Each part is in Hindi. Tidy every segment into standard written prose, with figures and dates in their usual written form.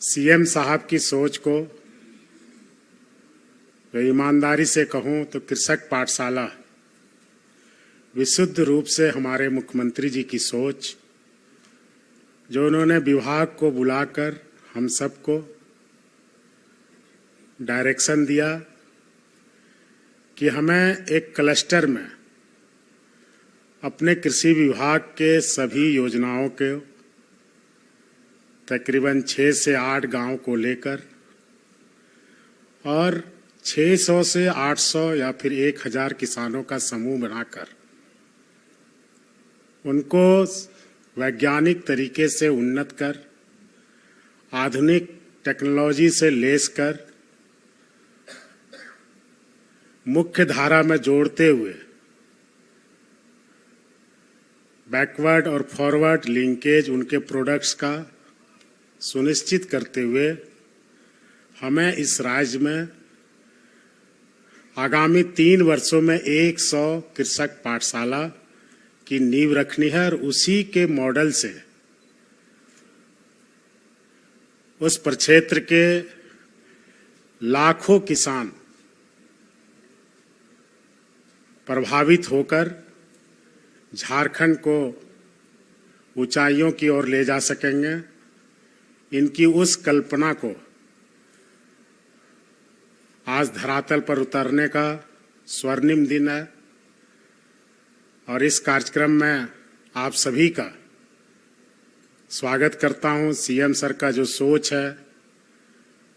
सीएम साहब की सोच को तो ईमानदारी से कहूं तो कृषक पाठशाला विशुद्ध रूप से हमारे मुख्यमंत्री जी की सोच, जो उन्होंने विभाग को बुलाकर हम सबको डायरेक्शन दिया कि हमें एक क्लस्टर में अपने कृषि विभाग के सभी योजनाओं के तकरीबन 6 से 8 गांव को लेकर और 600 से 800 या फिर 1000 किसानों का समूह बनाकर उनको वैज्ञानिक तरीके से उन्नत कर, आधुनिक टेक्नोलॉजी से लेस कर, मुख्य धारा में जोड़ते हुए बैकवर्ड और फॉरवर्ड लिंकेज उनके प्रोडक्ट्स का सुनिश्चित करते हुए हमें इस राज्य में आगामी 3 वर्षों में 100 कृषक पाठशाला की नींव रखनी है और उसी के मॉडल से उस प्रक्षेत्र के लाखों किसान प्रभावित होकर झारखंड को ऊंचाइयों की ओर ले जा सकेंगे। इनकी उस कल्पना को आज धरातल पर उतरने का स्वर्णिम दिन है और इस कार्यक्रम में आप सभी का स्वागत करता हूं। सीएम सर का जो सोच है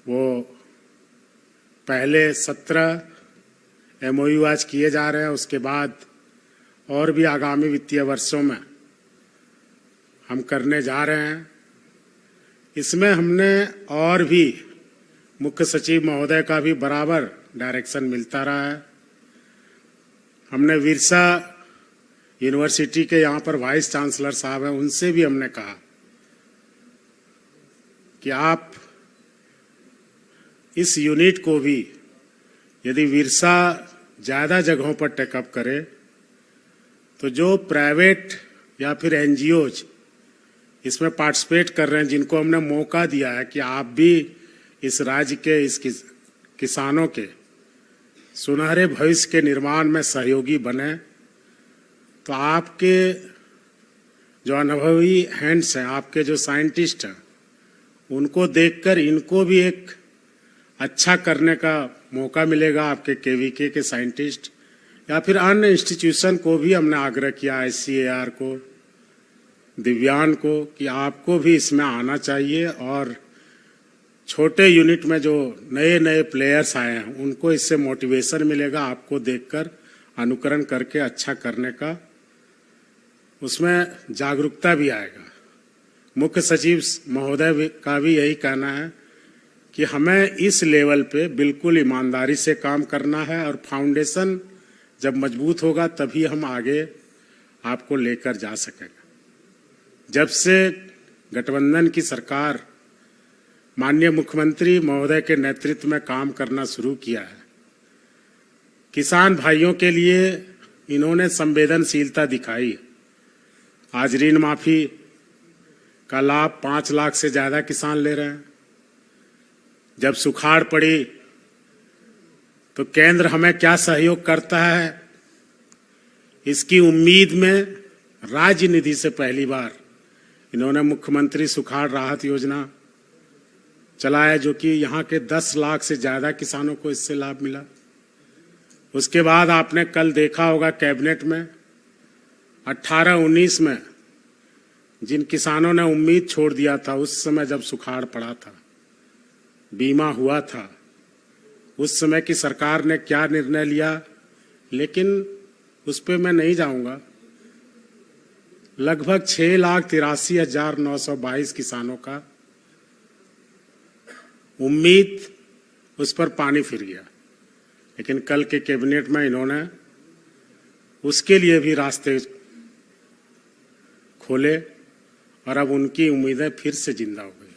वो पहले 17 MOU आज किए जा रहे हैं, उसके बाद और भी आगामी वित्तीय वर्षों में हम करने जा रहे हैं। इसमें हमने और भी मुख्य सचिव महोदय का भी बराबर डायरेक्शन मिलता रहा है। हमने विरसा यूनिवर्सिटी के यहाँ पर वाइस चांसलर साहब हैं, उनसे भी हमने कहा कि आप इस यूनिट को भी यदि विरसा ज़्यादा जगहों पर टेकअप करे तो जो प्राइवेट या फिर NGOs इसमें पार्टिसिपेट कर रहे हैं, जिनको हमने मौका दिया है कि आप भी इस राज्य के इस किसानों के सुनहरे भविष्य के निर्माण में सहयोगी बने, तो आपके जो अनुभवी हैंड्स हैं, आपके जो साइंटिस्ट हैं, उनको देखकर इनको भी एक अच्छा करने का मौका मिलेगा। आपके KVK के साइंटिस्ट या फिर अन्य इंस्टीट्यूशन को भी हमने आग्रह किया, ICAR को, दिव्यांग को, कि आपको भी इसमें आना चाहिए और छोटे यूनिट में जो नए नए प्लेयर्स आए हैं उनको इससे मोटिवेशन मिलेगा, आपको देखकर अनुकरण करके अच्छा करने का उसमें जागरूकता भी आएगा। मुख्य सचिव महोदय का भी यही कहना है कि हमें इस लेवल पे बिल्कुल ईमानदारी से काम करना है और फाउंडेशन जब मजबूत होगा तभी हम आगे आपको लेकर जा सकेंगे। जब से गठबंधन की सरकार माननीय मुख्यमंत्री महोदय के नेतृत्व में काम करना शुरू किया है, किसान भाइयों के लिए इन्होंने संवेदनशीलता दिखाई। आज ऋण माफी का लाभ 5 लाख से ज्यादा किसान ले रहे हैं। जब सुखाड़ पड़ी तो केंद्र हमें क्या सहयोग करता है, इसकी उम्मीद में राज्य निधि से पहली बार इन्होंने मुख्यमंत्री सुखाड़ राहत योजना चलाया, जो कि यहाँ के 10 लाख से ज्यादा किसानों को इससे लाभ मिला। उसके बाद आपने कल देखा होगा कैबिनेट में 18-19 में जिन किसानों ने उम्मीद छोड़ दिया था, उस समय जब सुखाड़ पड़ा था, बीमा हुआ था, उस समय की सरकार ने क्या निर्णय लिया, लेकिन उस पर मैं नहीं जाऊंगा। लगभग 6,83,922 किसानों का उम्मीद उस पर पानी फिर गया, लेकिन कल के कैबिनेट में इन्होंने उसके लिए भी रास्ते खोले और अब उनकी उम्मीदें फिर से जिंदा हो गई।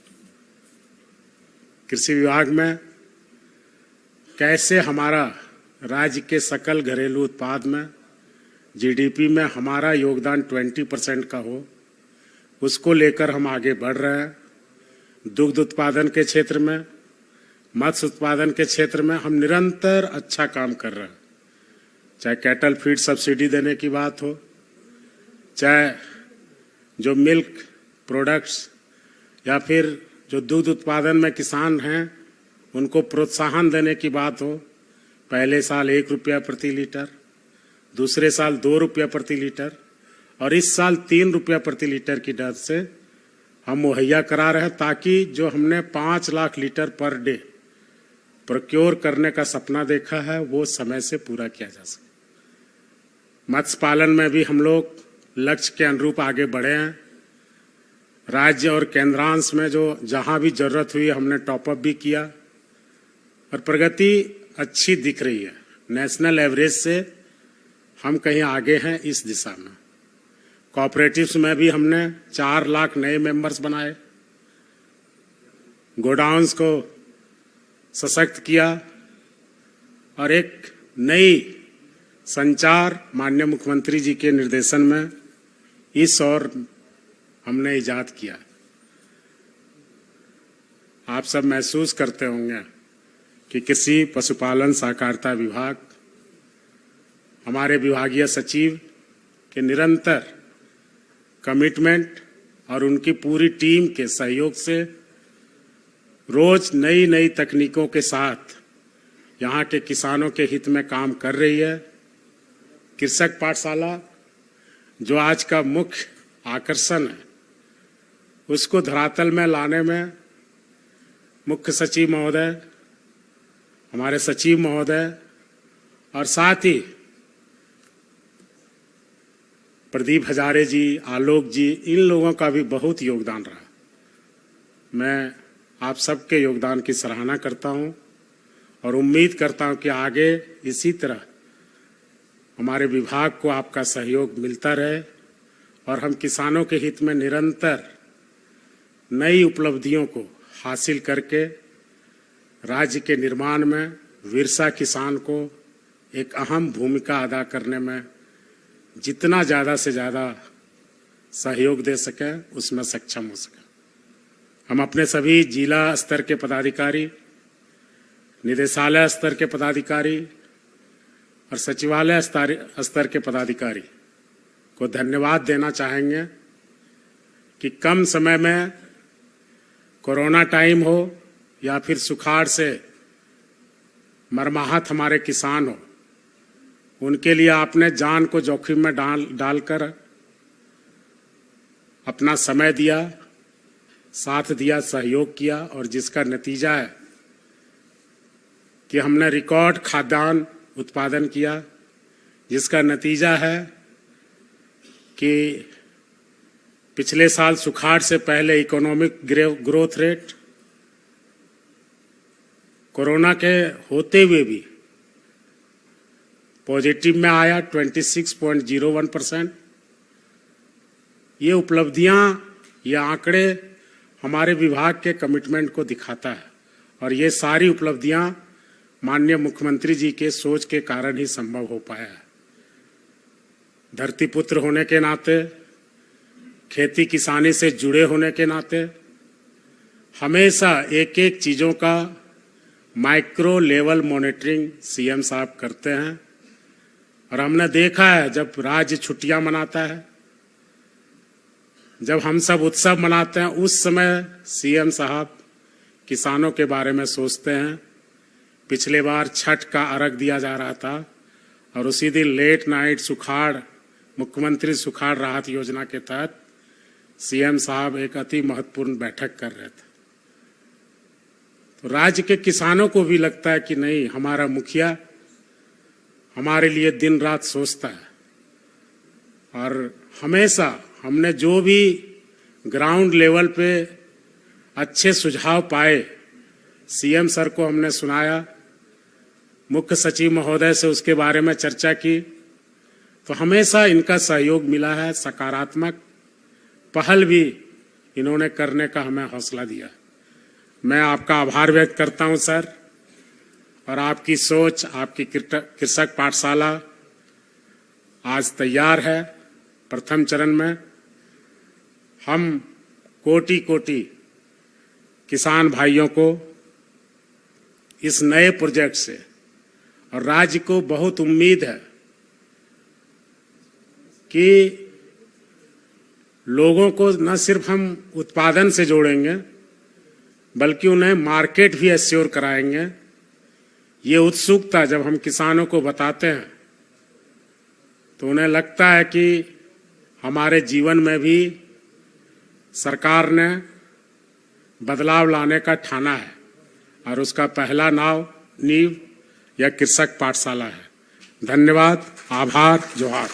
कृषि विभाग में कैसे हमारा राज्य के सकल घरेलू उत्पाद में GDP में हमारा योगदान 20% का हो, उसको लेकर हम आगे बढ़ रहे हैं। दुग्ध उत्पादन के क्षेत्र में, मत्स्य उत्पादन के क्षेत्र में हम निरंतर अच्छा काम कर रहे हैं। चाहे कैटल फीड सब्सिडी देने की बात हो, चाहे जो मिल्क प्रोडक्ट्स या फिर जो दूध उत्पादन में किसान हैं उनको प्रोत्साहन देने की बात हो। पहले साल 1 रुपया प्रति लीटर, दूसरे साल 2 रुपया प्रति लीटर और इस साल 3 रुपया प्रति लीटर की दर से हम मुहैया करा रहे हैं, ताकि जो हमने 5 lakh litre per day procure करने का सपना देखा है वो समय से पूरा किया जा सके। मत्स्य पालन में भी हम लोग लक्ष्य के अनुरूप आगे बढ़े हैं। राज्य और केंद्रांश में जो जहां भी जरूरत हुई हमने टॉपअप भी किया और प्रगति अच्छी दिख रही है। नेशनल एवरेज से हम कहीं आगे हैं इस दिशा में। कोऑपरेटिव्स में भी हमने 4 लाख नए मेंबर्स बनाए, गोडाउन्स को सशक्त किया और एक नई संचार माननीय मुख्यमंत्री जी के निर्देशन में इस और हमने इजाद किया। आप सब महसूस करते होंगे कि किसी पशुपालन सहकारिता विभाग, हमारे विभागीय सचिव के निरंतर कमिटमेंट और उनकी पूरी टीम के सहयोग से रोज नई नई तकनीकों के साथ यहाँ के किसानों के हित में काम कर रही है। कृषक पाठशाला जो आज का मुख्य आकर्षण है, उसको धरातल में लाने में मुख्य सचिव महोदय, हमारे सचिव महोदय और साथ ही प्रदीप हजारे जी, आलोक जी, इन लोगों का भी बहुत योगदान रहा। मैं आप सबके योगदान की सराहना करता हूं और उम्मीद करता हूं कि आगे इसी तरह हमारे विभाग को आपका सहयोग मिलता रहे और हम किसानों के हित में निरंतर नई उपलब्धियों को हासिल करके राज्य के निर्माण में विरसा किसान को एक अहम भूमिका अदा करने में जितना ज़्यादा से ज़्यादा सहयोग दे सकें, उसमें सक्षम हो सकें। हम अपने सभी जिला स्तर के पदाधिकारी, निदेशालय स्तर के पदाधिकारी और सचिवालय स्तर के पदाधिकारी को धन्यवाद देना चाहेंगे कि कम समय में कोरोना टाइम हो या फिर सुखाड़ से मरमाहत हमारे किसान हो, उनके लिए आपने जान को जोखिम में डालकर अपना समय दिया, साथ दिया, सहयोग किया और जिसका नतीजा है कि हमने रिकॉर्ड खाद्यान्न उत्पादन किया, जिसका नतीजा है कि पिछले साल सुखाड़ से पहले इकोनॉमिक ग्रोथ रेट कोरोना के होते हुए भी पॉजिटिव में आया 26.01%। ये उपलब्धियां, ये आंकड़े हमारे विभाग के कमिटमेंट को दिखाता है और ये सारी उपलब्धियां माननीय मुख्यमंत्री जी के सोच के कारण ही संभव हो पाया है। धरती पुत्र होने के नाते, खेती किसानी से जुड़े होने के नाते हमेशा एक एक चीज़ों का माइक्रो लेवल मॉनिटरिंग सीएम साहब करते हैं और हमने देखा है जब राज्य छुट्टियां मनाता है, जब हम सब उत्सव मनाते हैं, उस समय सीएम साहब किसानों के बारे में सोचते हैं। पिछले बार छठ का अर्घ दिया जा रहा था और उसी दिन लेट नाइट सुखाड़, मुख्यमंत्री सुखाड़ राहत योजना के तहत सीएम साहब एक अति महत्वपूर्ण बैठक कर रहे थे। तो राज्य के किसानों को भी लगता है कि नहीं, हमारा मुखिया हमारे लिए दिन रात सोचता है और हमेशा हमने जो भी ग्राउंड लेवल पे अच्छे सुझाव पाए, सीएम सर को हमने सुनाया, मुख्य सचिव महोदय से उसके बारे में चर्चा की, तो हमेशा इनका सहयोग मिला है। सकारात्मक पहल भी इन्होंने करने का हमें हौसला दिया। मैं आपका आभार व्यक्त करता हूं सर, और आपकी सोच, आपकी कृषक पाठशाला आज तैयार है। प्रथम चरण में हम कोटि कोटि किसान भाइयों को इस नए प्रोजेक्ट से, और राज्य को बहुत उम्मीद है कि लोगों को न सिर्फ हम उत्पादन से जोड़ेंगे बल्कि उन्हें मार्केट भी एश्योर कराएंगे। ये उत्सुकता जब हम किसानों को बताते हैं तो उन्हें लगता है कि हमारे जीवन में भी सरकार ने बदलाव लाने का ठाना है, और उसका पहला नींव यह कृषक पाठशाला है। धन्यवाद, आभार, जोहार।